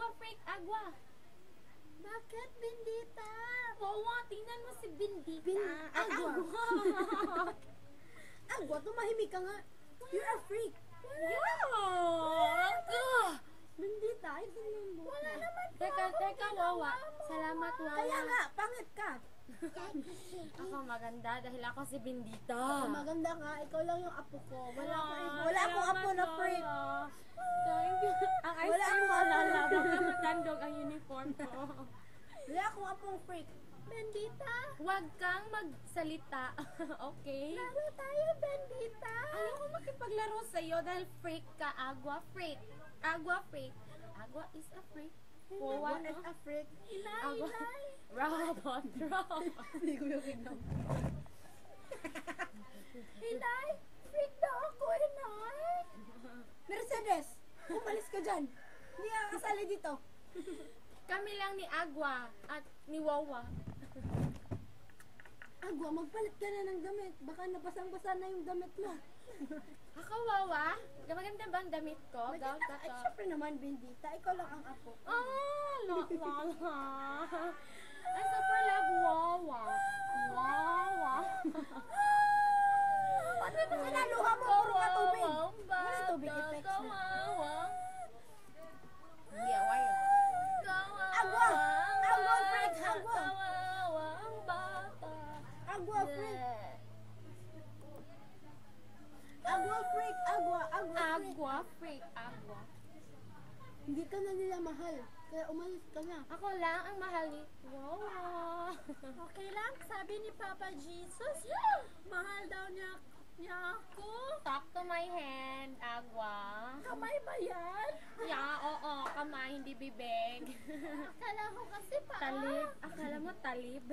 Agua, freak, agua. Bakit, Bendita? Wawa, tingnan mo si Bendita. Agwa. Agwa. Agwa, tumahimik ka nga. You're a freak. Agwa. Bendita, ito mo. Wala naman po. Teka, Wawa. Salamat, Wawa. Kaya nga, pangit ka. Ako maganda dahil ako si Bendita. Maganda ka, ikaw lang yung apo ko. Wala Wala akong apo na freak. Thank you. Ang ice Wala cream akong wala apo. lang. Baka matandog ang uniform ko. Wala akong apong freak. Bendita, Huwag kang magsalita. Okay? laro tayo, Bendita. Ayoko makipaglaro sa'yo dahil freak ka. Agua, freak. Agua, freak. Agua is a freak. Wawa Wawa, is no? a freak. Agua. Robot. Hindi ko yung tignan. Inay, freak daw ako, Inay. Mercedes, umalis ka dyan. Hindi ka kasali dito. Kami lang ni Agua at ni Wawa. Agwa, magpalit ka na ng damit. Baka napasang-basa na yung damit mo. Ako, Wawa? Maganda ba ang damit ko? Gown ka Ay, to. syempre naman, Bendita. Ikaw lang ang apo. Lala. Ang super love, Wawa. Wawa. Ano ba sinaluha mo? Puro ka tubig. Wala tubig effects na. Kawawa. Yeah, why? Agwa! Agwa, freak! Agwa! Kawawa ang bata. Agwa, freak! Agwa, freak! Agwa, agwa, freak! Agua, freak. Agua. Hindi ka na nila mahal. Kaya umalis ka na. Ako lang ang mahal ni Wawa. Okay lang, sabi ni Papa Jesus, mahal daw niya ako. Talk to my hand, Agua. Kamay ba yan? Yeah, oo, kamay, hindi bibig. Akala ko kasi pa. Talib. Akala mo talib?